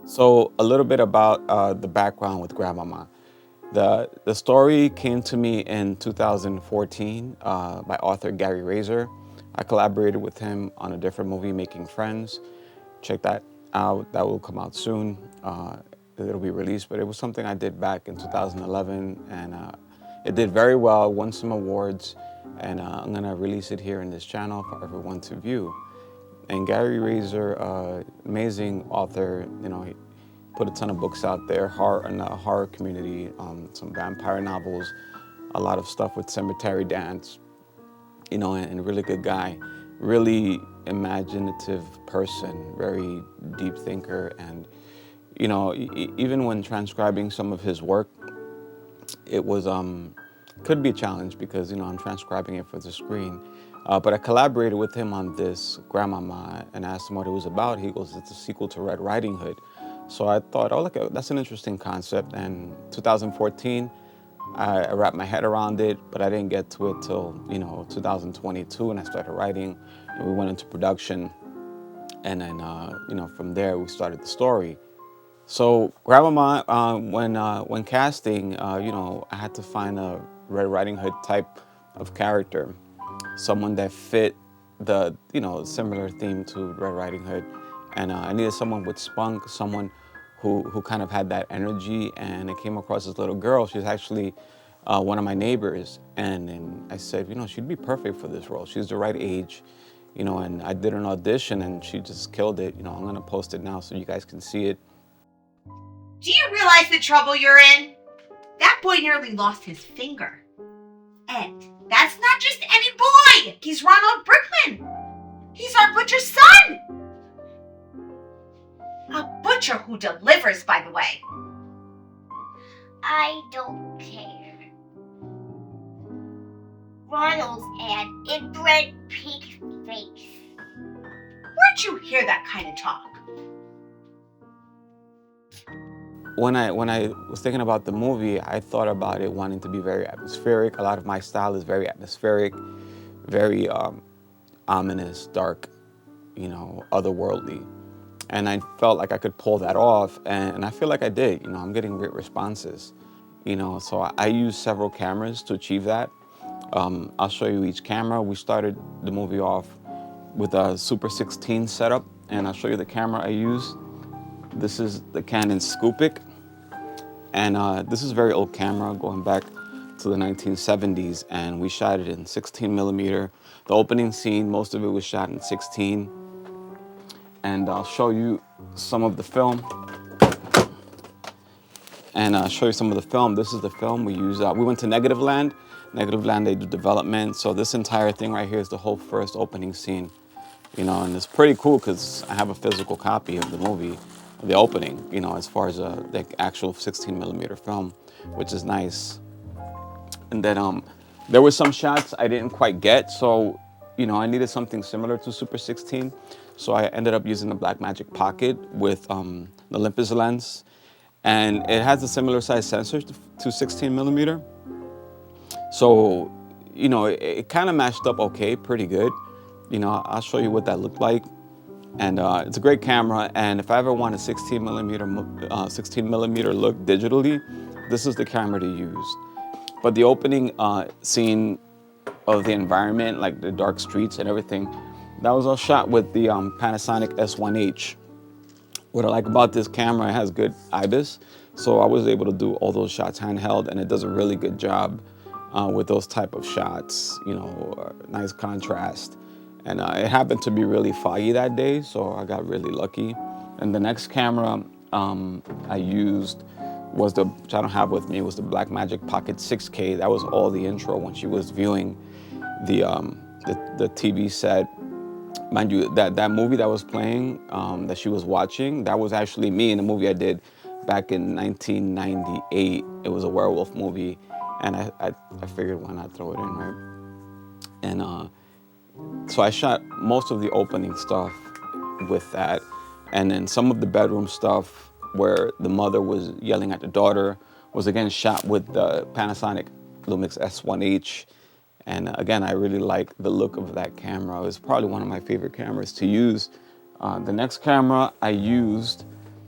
So a little bit about the background with Gran'mama. The story came to me in 2014 by author Gary Raisor. I collaborated with him on a different movie, Making Friends. Check that out. That will come out soon. It'll be released, but it was something I did back in 2011, and it did very well. Won some awards, and I'm gonna release it here in this channel for everyone to view. And Gary Raisor, amazing author. He put a ton of books out there, horror in the horror community, some vampire novels, a lot of stuff with cemetery dance. And a really good guy, really imaginative person, very deep thinker, and even when transcribing some of his work, it was could be a challenge because I'm transcribing it for the screen. But I collaborated with him on this Gran'mama and asked him what it was about. He goes, it's a sequel to Red Riding Hood. So I thought, oh, look, that's an interesting concept. And 2014, I wrapped my head around it, but I didn't get to it till 2022, and I started writing, and we went into production, and then from there we started the story. So Gran'mama, when casting, I had to find a Red Riding Hood type of character, someone that fit the similar theme to Red Riding Hood, and I needed someone with spunk, someone who kind of had that energy. And I came across this little girl. She's actually one of my neighbors, and I said, she'd be perfect for this role. She's the right age, and I did an audition, and she just killed it. I'm gonna post it now so you guys can see it. Do you realize the trouble you're in? That boy nearly lost his finger. And that's not just any boy. He's Ronald Brickman. He's our butcher's son. A butcher who delivers, by the way. I don't care. Ronald's an inbred pig face. Where'd you hear that kind of talk? When I was thinking about the movie, I thought about it wanting to be very atmospheric. A lot of my style is very atmospheric, very ominous, dark, otherworldly. And I felt like I could pull that off, and I feel like I did. I'm getting great responses. So I used several cameras to achieve that. I'll show you each camera. We started the movie off with a Super 16 setup, and I'll show you the camera I used. This is the Canon Scopic, and this is a very old camera going back to the 1970s, and we shot it in 16 millimeter. The opening scene, most of it was shot in 16, and I'll show you some of the film. This is the film we use. We went to Negative Land. Negative Land, they do development. So this entire thing right here is the whole first opening scene. And it's pretty cool because I have a physical copy of the movie, the opening, as far as the actual 16 millimeter film, which is nice. And then there were some shots I didn't quite get. So, I needed something similar to Super 16. So I ended up using the Blackmagic Pocket with the Olympus lens. And it has a similar size sensor to 16 millimeter. So, it kind of matched up okay, pretty good. I'll show you what that looked like. And it's a great camera. And if I ever want a 16 millimeter look digitally, this is the camera to use. But the opening scene of the environment, like the dark streets and everything, that was all shot with the Panasonic S1H. What I like about this camera, it has good IBIS, so I was able to do all those shots handheld, and it does a really good job with those type of shots, nice contrast. And it happened to be really foggy that day, so I got really lucky. And the next camera I used which I don't have with me, was the Blackmagic Pocket 6K. That was all the intro when she was viewing the TV set. Mind you, that movie that was playing, that she was watching, that was actually me in a movie I did back in 1998. It was a werewolf movie, and I figured why not throw it in, right? And so I shot most of the opening stuff with that, and then some of the bedroom stuff where the mother was yelling at the daughter was again shot with the Panasonic Lumix S1H. And again, I really like the look of that camera. It's probably one of my favorite cameras to use. The next camera I used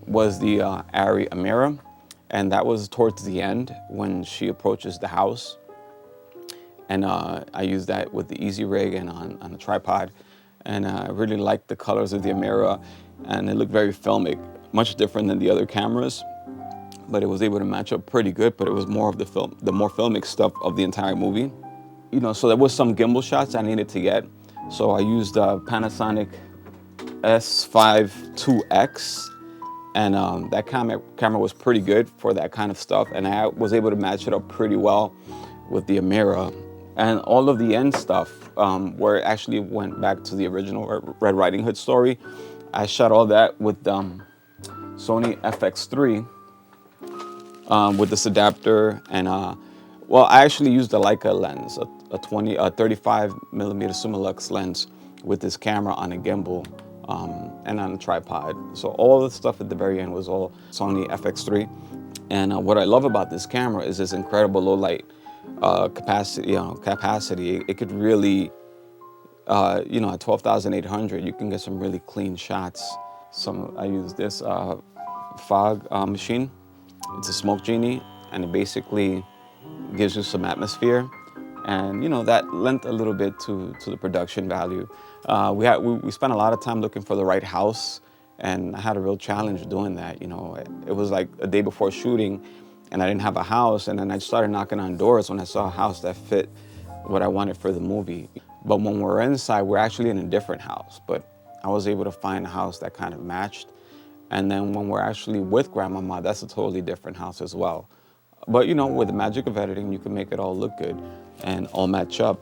was the Arri Amira, and that was towards the end when she approaches the house. And I used that with the Easy Rig and on a tripod. And I really liked the colors of the Amira, and it looked very filmic, much different than the other cameras, but it was able to match up pretty good, but it was more of the more filmic stuff of the entire movie. You know, so there was some gimbal shots I needed to get. So I used Panasonic S5 2X, and that camera was pretty good for that kind of stuff, and I was able to match it up pretty well with the Amira. And all of the end stuff, where it actually went back to the original Red Riding Hood story, I shot all that with Sony FX3 with this adapter, and well, I actually used a Leica lens, a 35 millimeter Summilux lens with this camera on a gimbal and on a tripod. So all the stuff at the very end was all Sony FX3. And what I love about this camera is this incredible low light capacity. It could really, at 12,800, you can get some really clean shots. I use this fog machine. It's a smoke genie, and it basically gives you some atmosphere, and that lent a little bit to the production value. We spent a lot of time looking for the right house, and I had a real challenge doing that. It was like a day before shooting, and I didn't have a house, and then I started knocking on doors when I saw a house that fit what I wanted for the movie. But when we're inside, we're actually in a different house, but I was able to find a house that kind of matched. And then when we're actually with Gran'mama, that's a totally different house as well. But with the magic of editing, you can make it all look good and all match up.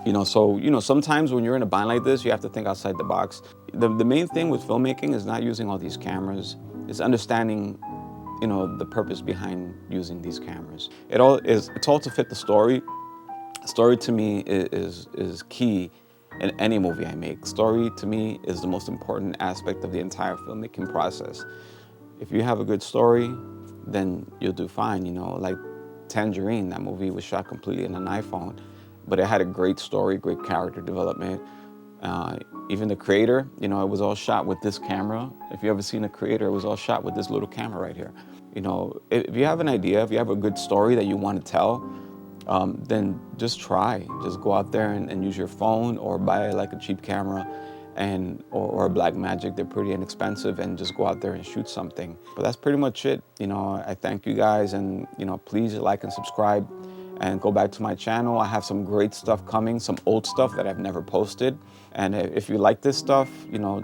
Sometimes when you're in a bind like this, you have to think outside the box. The main thing with filmmaking is not using all these cameras. It's understanding, the purpose behind using these cameras. It's all to fit the story. Story to me is key in any movie I make. Story to me is the most important aspect of the entire filmmaking process. If you have a good story, then you'll do fine. Like Tangerine, that movie was shot completely on an iPhone, but it had a great story, great character development. Even The Creator, it was all shot with this camera. If you ever seen The Creator, it was all shot with this little camera right here. If you have an idea, if you have a good story that you want to tell, then just try. Just go out there and use your phone, or buy like a cheap camera or a Blackmagic. They're pretty inexpensive, and just go out there and shoot something. But that's pretty much it. I thank you guys, and please like and subscribe and go back to my channel. I have some great stuff coming, some old stuff that I've never posted. And if you like this stuff,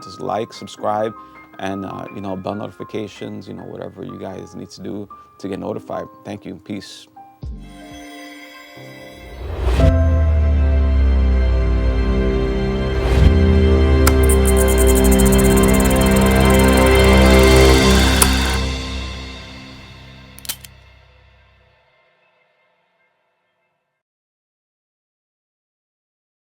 just like, subscribe, and bell notifications, whatever you guys need to do to get notified. Thank you. Peace.